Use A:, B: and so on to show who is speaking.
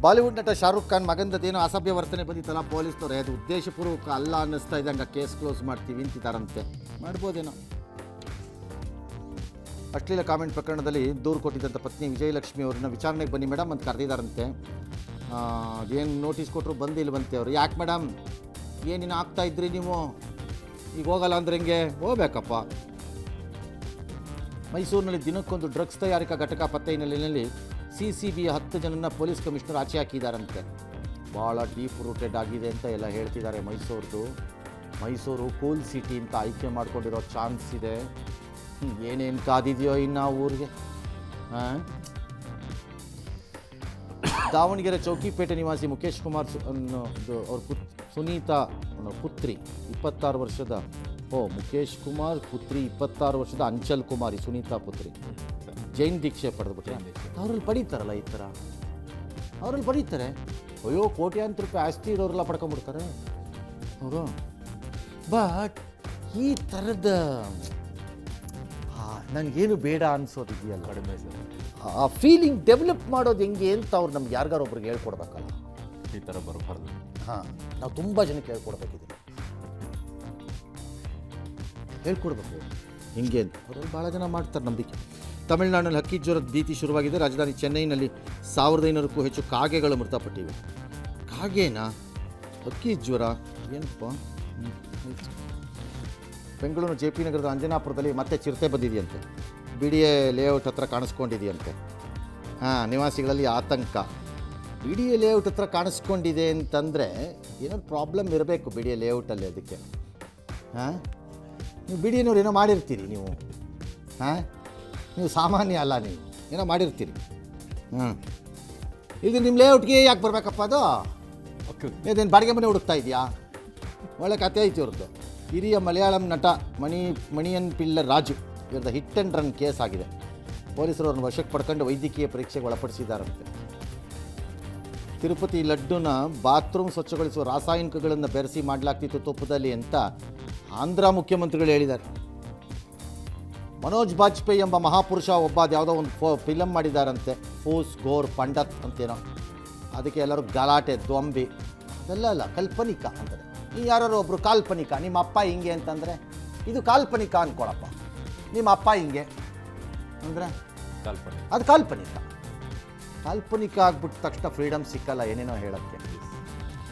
A: Bollywood ನಟ ಶಾರುಖ್ ಖಾನ್ ಮಗಂದದೇನೋ ಅಸಭ್ಯ ವರ್ತನೆ ಬಂದಿತ್ತಲ್ಲ ಪೊಲೀಸ್ನವ್ರೆ, ಅದು ಉದ್ದೇಶಪೂರ್ವಕ ಅಲ್ಲ ಅನ್ನಿಸ್ತಾ ಇದ್ದಂಗೆ ಕೇಸ್ ಕ್ಲೋಸ್ ಮಾಡ್ತೀವಿ ಅಂತಿದ್ದಾರಂತೆ. ಮಾಡ್ಬೋದೇನೋ. ಅಶ್ಲೀಲ ಕಾಮೆಂಟ್ ಪ್ರಕರಣದಲ್ಲಿ ದೂರು ಕೊಟ್ಟಿದ್ದಂಥ ಪತ್ನಿ ವಿಜಯಲಕ್ಷ್ಮಿ ಅವ್ರನ್ನ ವಿಚಾರಣೆಗೆ ಬನ್ನಿ ಮೇಡಮ್ ಅಂತ ಕರೆದಿದ್ದಾರಂತೆ. ಏನು ನೋಟಿಸ್ ಕೊಟ್ಟರು ಬಂದಿಲ್ವಂತೆ ಅವರು. ಯಾಕೆ ಮೇಡಮ್, ಏನೇನು ಆಗ್ತಾ ಇದ್ರಿ ನೀವು, ಈಗ ಹೋಗಲ್ಲ ಅಂದ್ರೆ ಹೆಂಗೆ? ಹೋಗ್ಬೇಕಪ್ಪ. ಮೈಸೂರಿನಲ್ಲಿ ದಿನಕ್ಕೊಂದು ಡ್ರಗ್ಸ್ ತಯಾರಿಕಾ ಘಟಕ ಪತ್ತೆ ಹಿನ್ನೆಲೆಯಲ್ಲಿ CCBಯ 10 ಜನನ ಪೊಲೀಸ್ ಕಮಿಷನರ್ ಆಚೆ ಹಾಕಿದ್ದಾರಂತೆ. ಭಾಳ ಡೀಪ್ ರೂಟೆಡ್ ಆಗಿದೆ ಅಂತ ಎಲ್ಲ ಹೇಳ್ತಿದ್ದಾರೆ. ಮೈಸೂರು ಕೂಲ್ ಸಿಟಿ ಅಂತ ಆಯ್ಕೆ ಮಾಡ್ಕೊಂಡಿರೋ ಚಾನ್ಸ್ ಇದೆ. ಏನೇನು ಕಾದಿದೆಯೋ ಇನ್ನು ಊರಿಗೆ. ದಾವಣಗೆರೆ ಚೌಕಿಪೇಟೆ ನಿವಾಸಿ ಮುಖೇಶ್ ಕುಮಾರ್ ಅವ್ರ ಸುನೀತಾ ಪುತ್ರಿ 26 ವರ್ಷದ ಮುಖೇಶ್ ಕುಮಾರ್ ಪುತ್ರಿ 26 ವರ್ಷದ ಅಂಚಲ್ ಕುಮಾರಿ ಸುನೀತಾ ಪುತ್ರಿ ಜೈನ್ ದೀಕ್ಷೆ ಪಡೆದುಬಿಟ್ರೆ ಅವ್ರಲ್ಲಿ ಪಡೀತಾರಲ್ಲ ಈ ಥರ. ಅವ್ರಲ್ಲಿ ಪಡೀತಾರೆ. ಅಯ್ಯೋ ಕೋಟ್ಯಾಂತರ ರೂಪಾಯಿ ಆಸ್ತಿ ಇರೋರೆಲ್ಲ ಪಡ್ಕೊಂಬಿಡ್ತಾರೆ ಅವರು. ಬಟ್ ಈ ಥರದ ನನಗೇನು ಬೇಡ ಅನಿಸೋದಿದೆಯಲ್ಲ, ಕಡಿಮೆ ಆ ಫೀಲಿಂಗ್ ಡೆವಲಪ್ ಮಾಡೋದು ಹೆಂಗೆ ಅಂತ ಅವ್ರು ನಮ್ಗೆ ಯಾರಿಗಾರೊಬ್ರಿಗೆ ಹೇಳ್ಕೊಡ್ಬೇಕಲ್ಲ.
B: ಈ ಥರ ಬರಬಾರ್ದು.
A: ನಾವು ತುಂಬ ಜನಕ್ಕೆ ಹೇಳ್ಕೊಡ್ಬೇಕಿದೆ, ಹೇಳ್ಕೊಡ್ಬೇಕು ಹಿಂಗೆ ಅಂತ. ಅವರಲ್ಲಿ ಭಾಳ ಜನ ಮಾಡ್ತಾರೆ ನಂಬಿಕೆ. ತಮಿಳುನಾಡಿನಲ್ಲಿ ಹಕ್ಕಿ ಜ್ವರದ ಭೀತಿ ಶುರುವಾಗಿದೆ. ರಾಜಧಾನಿ ಚೆನ್ನೈನಲ್ಲಿ 1500ಕ್ಕೂ ಹೆಚ್ಚು ಕಾಗೆಗಳು ಮೃತಪಟ್ಟಿವೆ. ಕಾಗೆನಾ? ಹಕ್ಕಿ ಜ್ವರ ಏನಪ್ಪ? ಬೆಂಗಳೂರು JP ನಗರದ ಅಂಜನಾಪುರದಲ್ಲಿ ಮತ್ತೆ ಚಿರತೆ ಬಂದಿದೆಯಂತೆ. BDA ಲೇಔಟ್ ಹತ್ರ ಕಾಣಿಸ್ಕೊಂಡಿದೆಯಂತೆ. ನಿವಾಸಿಗಳಲ್ಲಿ ಆತಂಕ. BDA ಲೇಔಟ್ ಹತ್ರ ಕಾಣಿಸ್ಕೊಂಡಿದೆ ಅಂತಂದರೆ ಏನಾದ್ರು ಪ್ರಾಬ್ಲಮ್ ಇರಬೇಕು BDA ಲೇಔಟಲ್ಲಿ. ಅದಕ್ಕೆ ನೀವು BDAನವ್ರು ಏನೋ ಮಾಡಿರ್ತೀರಿ ನೀವು. ನೀವು ಸಾಮಾನ್ಯ ಅಲ್ಲ, ನೀವು ಏನೋ ಮಾಡಿರ್ತೀರಿ. ಈಗ ನಿಮ್ಮ ಲೇಔಟ್ಗೆ ಯಾಕೆ ಬರಬೇಕಪ್ಪ ಅದು? ಇದೇನು ಬಾಡಿಗೆ ಮನೆ ಹುಡುಕ್ತಾ ಇದೆಯಾ? ಒಳ್ಳೆ ಕತೆ ಐತಿ ಅವ್ರದ್ದು. ಹಿರಿಯ ಮಲಯಾಳಂ ನಟ ಮಣಿಯನ್ ಪಿಳ್ಳ ರಾಜು ಇವ್ರದ್ದು ಹಿಟ್ ಆ್ಯಂಡ್ ರನ್ ಕೇಸ್ ಆಗಿದೆ. ಪೊಲೀಸರು ಅವ್ರನ್ನ ವಶಕ್ಕೆ ಪಡ್ಕೊಂಡು ವೈದ್ಯಕೀಯ ಪರೀಕ್ಷೆಗೆ ಒಳಪಡಿಸಿದ್ದಾರಂತೆ. ತಿರುಪತಿ ಲಡ್ಡುನ ಬಾತ್ರೂಮ್ ಸ್ವಚ್ಛಗೊಳಿಸುವ ರಾಸಾಯನಿಕಗಳನ್ನು ಬೆರೆಸಿ ಮಾಡಲಾಗ್ತಿತ್ತು ತುಪ್ಪದಲ್ಲಿ ಅಂತ ಆಂಧ್ರ ಮುಖ್ಯಮಂತ್ರಿಗಳು ಹೇಳಿದ್ದಾರೆ. ಮನೋಜ್ ಬಾಜ್ಪೇಯಿ ಎಂಬ ಮಹಾಪುರುಷ ಒಬ್ಬ ಯಾವುದೋ ಒಂದು ಫಿಲಮ್ ಮಾಡಿದ್ದಾರಂತೆ, ಫೂಸ್ ಗೋರ್ ಪಂಡತ್ ಅಂತೇನೋ. ಅದಕ್ಕೆ ಎಲ್ಲರೂ ಗಲಾಟೆ ದೊಂಬಿ. ಅದೆಲ್ಲ ಅಲ್ಲ, ಕಲ್ಪನಿಕ ಅಂತಾರೆ. ನೀವು ಯಾರು ಒಬ್ಬರು ಕಾಲ್ಪನಿಕ, ನಿಮ್ಮ ಅಪ್ಪ ಹಿಂಗೆ ಅಂತಂದರೆ ಇದು ಕಾಲ್ಪನಿಕ ಅಂದ್ಕೊಳಪ್ಪ. ನಿಮ್ಮ ಅಪ್ಪ ಹಿಂಗೆ ಅಂದರೆ ಅದು ಕಾಲ್ಪನಿಕ. ಕಾಲ್ಪನಿಕ ಆಗ್ಬಿಟ್ಟ ತಕ್ಷಣ ಫ್ರೀಡಮ್ ಸಿಕ್ಕಲ್ಲ ಏನೇನೋ ಹೇಳೋಕ್ಕೆ.